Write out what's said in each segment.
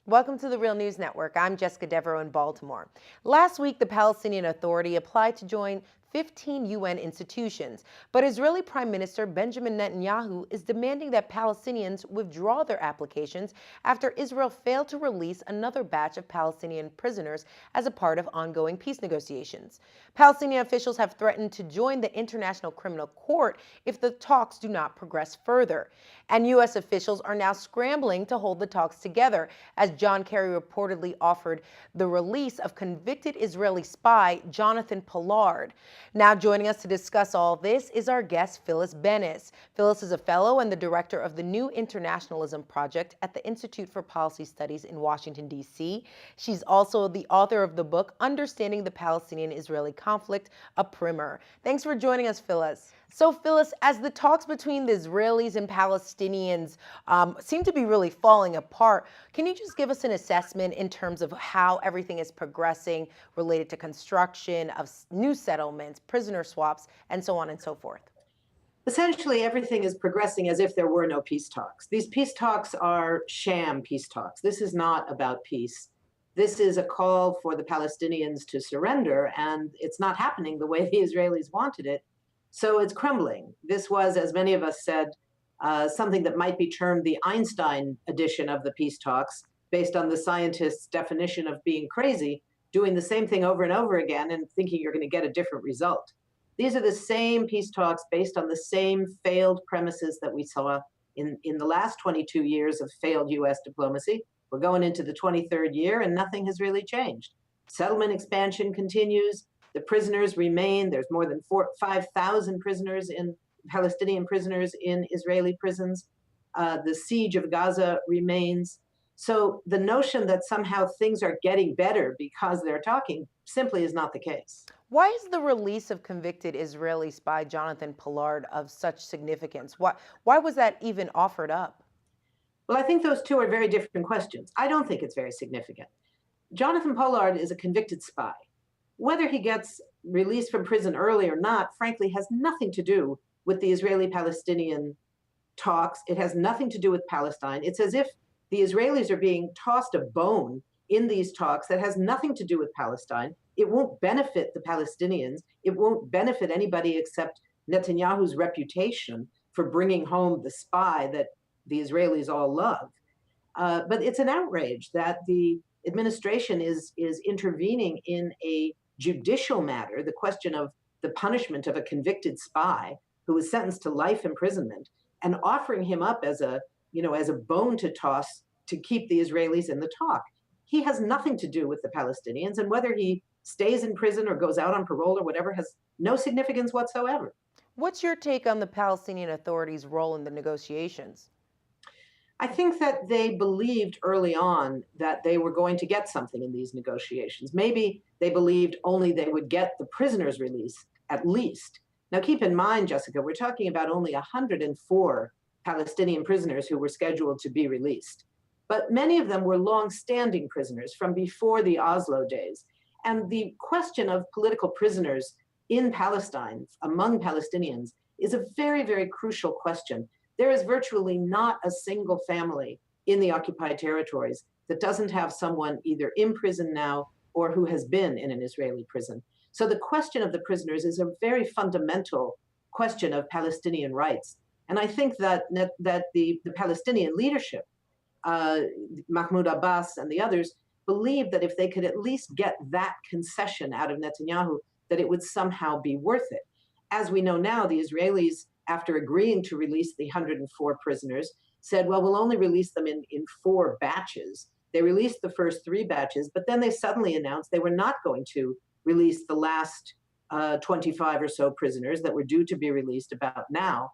Welcome to the Real News Network. I'm Jessica Devereaux in Baltimore. Last week, the Palestinian Authority applied to join 15 UN institutions, but Israeli Prime Minister Benjamin Netanyahu is demanding that Palestinians withdraw their applications after Israel failed to release another batch of Palestinian prisoners as a part of ongoing peace negotiations. Palestinian officials have threatened to join the International Criminal Court if the talks do not progress further. And U.S. officials are now scrambling to hold the talks together, as John Kerry reportedly offered the release of convicted Israeli spy Jonathan Pollard. Now joining us to discuss all this is our guest, Phyllis Bennis. Phyllis is a fellow and the director of the New Internationalism Project at the Institute for Policy Studies in Washington, D.C. She's also the author of the book, Understanding the Palestinian-Israeli Conflict, a primer. Thanks for joining us, Phyllis. So Phyllis, as the talks between the Israelis and Palestinians seem to be really falling apart, can you just give us an assessment in terms of how everything is progressing related to construction of new settlements, prisoner swaps, and so on and so forth? Essentially, everything is progressing as if there were no peace talks. These peace talks are sham peace talks. This is not about peace. This is a call for the Palestinians to surrender, and it's not happening the way the Israelis wanted it. So it's crumbling. This was, as many of us said, something that might be termed the Einstein edition of the peace talks, based on the scientists' definition of being crazy, doing the same thing over and over again and thinking you're going to get a different result. These are the same peace talks based on the same failed premises that we saw in the last 22 years of failed U.S. diplomacy. We're going into the 23rd year and nothing has really changed. Settlement expansion continues. The prisoners remain. There's more than 5,000 prisoners Palestinian prisoners in Israeli prisons. The siege of Gaza remains. So the notion that somehow things are getting better because they're talking simply is not the case. Why is the release of convicted Israeli spy Jonathan Pollard of such significance? Why was that even offered up? Well, I think those two are very different questions. I don't think it's very significant. Jonathan Pollard is a convicted spy. Whether he gets released from prison early or not, frankly, has nothing to do with the Israeli-Palestinian talks. It has nothing to do with Palestine. It's as if the Israelis are being tossed a bone in these talks that has nothing to do with Palestine. It won't benefit the Palestinians. It won't benefit anybody except Netanyahu's reputation for bringing home the spy that the Israelis all love. But it's an outrage that the administration is intervening in a judicial matter, the question of the punishment of a convicted spy who was sentenced to life imprisonment, and offering him up as a bone to toss to keep the Israelis in the talk. He has nothing to do with the Palestinians, and whether he stays in prison or goes out on parole or whatever has no significance whatsoever. What's your take on the Palestinian Authority's role in the negotiations? I think that they believed early on that they were going to get something in these negotiations. Maybe they believed only they would get the prisoners' release, at least. Now, keep in mind, Jessica, we're talking about only 104 Palestinian prisoners who were scheduled to be released. But many of them were long-standing prisoners from before the Oslo days. And the question of political prisoners in Palestine, among Palestinians, is a very, very crucial question. There is virtually not a single family in the occupied territories that doesn't have someone either in prison now or who has been in an Israeli prison. So the question of the prisoners is a very fundamental question of Palestinian rights. And I think that the Palestinian leadership, Mahmoud Abbas and the others, believed that if they could at least get that concession out of Netanyahu, that it would somehow be worth it. As we know now, the Israelis, after agreeing to release the 104 prisoners, said, well, we'll only release them in 4 batches. They released the first 3 batches, but then they suddenly announced they were not going to release the last 25 or so prisoners that were due to be released about now.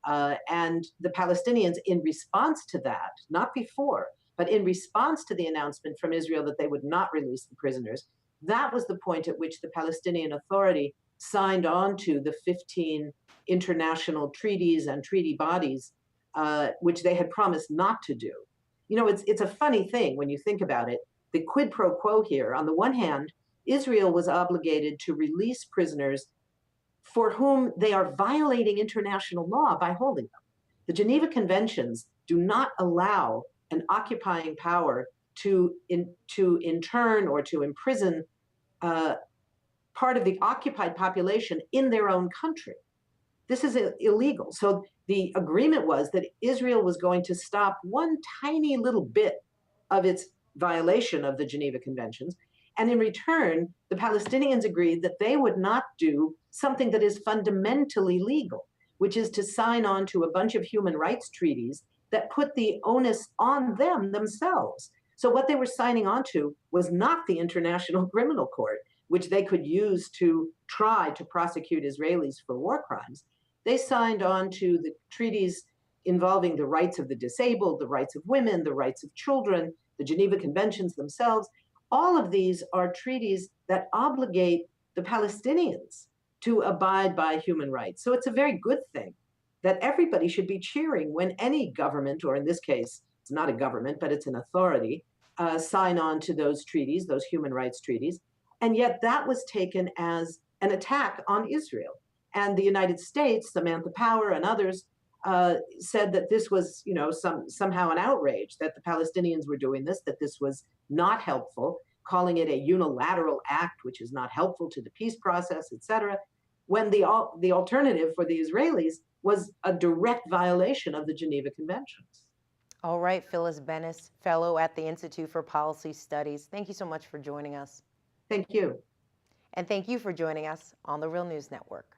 And the Palestinians, in response to that, not before, but in response to the announcement from Israel that they would not release the prisoners, that was the point at which the Palestinian Authority signed on to the 15 international treaties and treaty bodies, which they had promised not to do. You know, it's a funny thing when you think about it. The quid pro quo here, on the one hand, Israel was obligated to release prisoners for whom they are violating international law by holding them. The Geneva Conventions do not allow an occupying power to intern or to imprison uh, part of the occupied population in their own country. This is illegal. So the agreement was that Israel was going to stop one tiny little bit of its violation of the Geneva Conventions. And in return, the Palestinians agreed that they would not do something that is fundamentally legal, which is to sign on to a bunch of human rights treaties that put the onus on them themselves. So what they were signing on to was not the International Criminal Court, which they could use to try to prosecute Israelis for war crimes. They signed on to the treaties involving the rights of the disabled, the rights of women, the rights of children, the Geneva Conventions themselves. All of these are treaties that obligate the Palestinians to abide by human rights. So it's a very good thing that everybody should be cheering when any government, or in this case, it's not a government, but it's an authority, sign on to those treaties, those human rights treaties. And yet that was taken as an attack on Israel. And the United States, Samantha Power and others, said that this was, somehow an outrage, that the Palestinians were doing this, that this was not helpful, calling it a unilateral act, which is not helpful to the peace process, et cetera, when the alternative for the Israelis was a direct violation of the Geneva Conventions. All right, Phyllis Bennis, fellow at the Institute for Policy Studies. Thank you so much for joining us. Thank you. And thank you for joining us on the Real News Network.